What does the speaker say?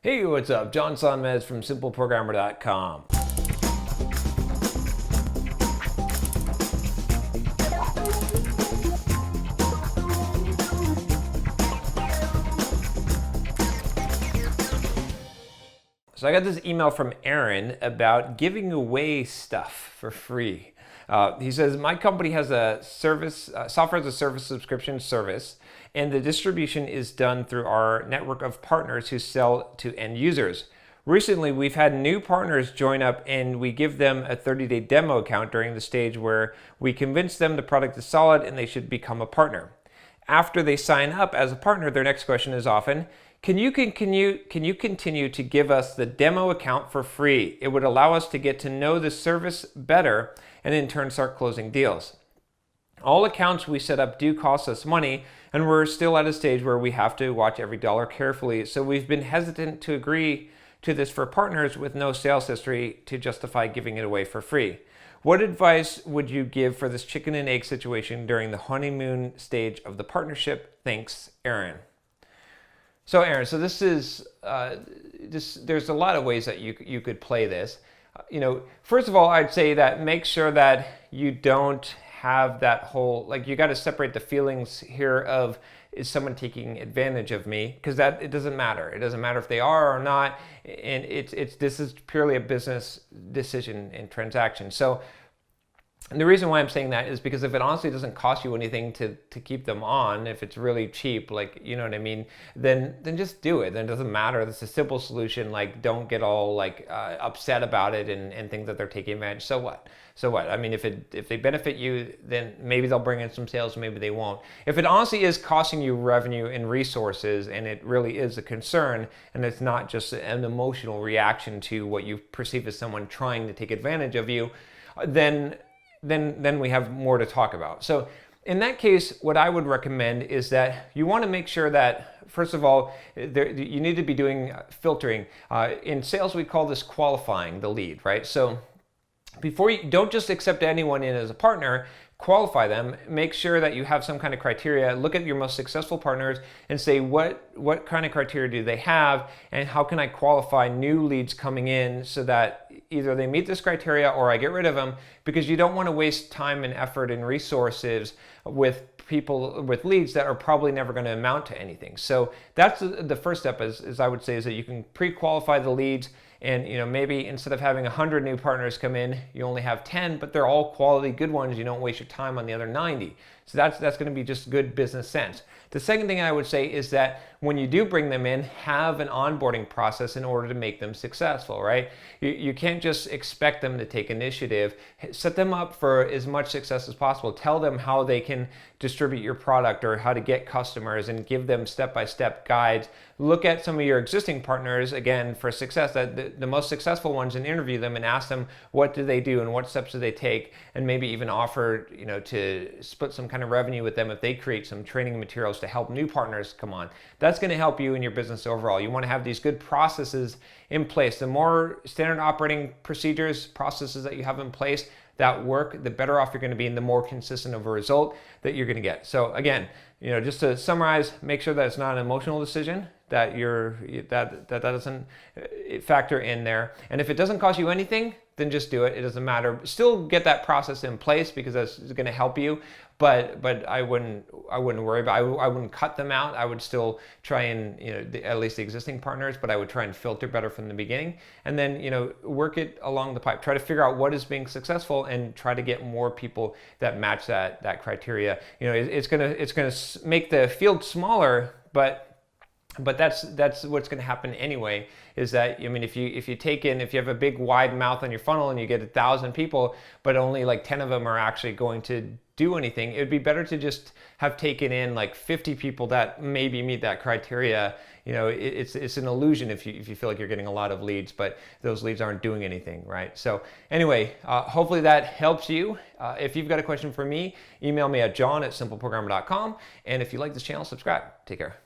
Hey, what's up? John Sonmez from SimpleProgrammer.com. So I got this email from Aaron about giving away stuff for free. He says, my company has a software as a service subscription service, and the distribution is done through our network of partners who sell to end users. Recently, we've had new partners join up and we give them a 30-day demo account during the stage where we convince them the product is solid and they should become a partner. After they sign up as a partner, their next question is often, can you continue to give us the demo account for free? It would allow us to get to know the service better and in turn start closing deals. All accounts we set up do cost us money, and we're still at a stage where we have to watch every dollar carefully. So we've been hesitant to agree to this for partners with no sales history to justify giving it away for free. What advice would you give for this chicken and egg situation during the honeymoon stage of the partnership? Thanks, Aaron. So Aaron, this is there's a lot of ways that you could play this. First of all, I'd say that make sure that you don't have that whole, like, you got to separate the feelings here of, is someone taking advantage of me? Because that, it doesn't matter. It doesn't matter if they are or not, and this is purely a business decision and transaction. So, and the reason why I'm saying that is because if it honestly doesn't cost you anything to keep them on, if it's really cheap, like, you know what I mean, then just do it. Then it doesn't matter. It's a simple solution. Like, don't get all like upset about it and think that they're taking advantage. So what? So what? I mean, if they benefit you, then maybe they'll bring in some sales, maybe they won't. If it honestly is costing you revenue and resources, and it really is a concern, and it's not just an emotional reaction to what you perceive as someone trying to take advantage of you, then we have more to talk about. So in that case, what I would recommend is that you want to make sure that, first of all, you need to be doing filtering. In sales, we call this qualifying the lead, right? So before you don't just accept anyone in as a partner, qualify them, make sure that you have some kind of criteria, look at your most successful partners and say what kind of criteria do they have, and how can I qualify new leads coming in so that either they meet this criteria or I get rid of them, because you don't want to waste time and effort and resources with people, with leads that are probably never going to amount to anything. So that's the first step, is I would say, is that you can pre-qualify the leads. And maybe instead of having 100 new partners come in, you only have 10, but they're all quality good ones. You don't waste your time on the other 90. So that's going to be just good business sense. The second thing I would say is that when you do bring them in, have an onboarding process in order to make them successful, right? You can't just expect them to take initiative. Set them up for as much success as possible. Tell them how they can distribute your product or how to get customers, and give them step-by-step guides. Look at some of your existing partners, again, for success, that the most successful ones, and interview them and ask them what do they do and what steps do they take, and maybe even offer to split some kind of revenue with them if they create some training materials to help new partners come on. That's going to help you in your business overall. You want to have these good processes in place. The more standard operating procedures, processes that you have in place that work, the better off you're going to be, and the more consistent of a result that you're going to get. So again, just to summarize, make sure that it's not an emotional decision, that that doesn't factor in there. And if it doesn't cost you anything, then just do it. It doesn't matter. Still get that process in place, because that's going to help you. But I wouldn't worry about. I wouldn't cut them out. I would still try and at least the existing partners, but I would try and filter better from the beginning, and then work it along the pipe. Try to figure out what is being successful and try to get more people that match that criteria. It's gonna make the field smaller, but that's what's going to happen anyway. Is that, if you have a big wide mouth on your funnel and you get 1,000 people, but only like 10 of them are actually going to do anything, it would be better to just have taken in like 50 people that maybe meet that criteria. It's an illusion if you feel like you're getting a lot of leads, but those leads aren't doing anything, right? So anyway, hopefully that helps you. If you've got a question for me, email me at john@simpleprogrammer.com, and if you like this channel, subscribe. Take care.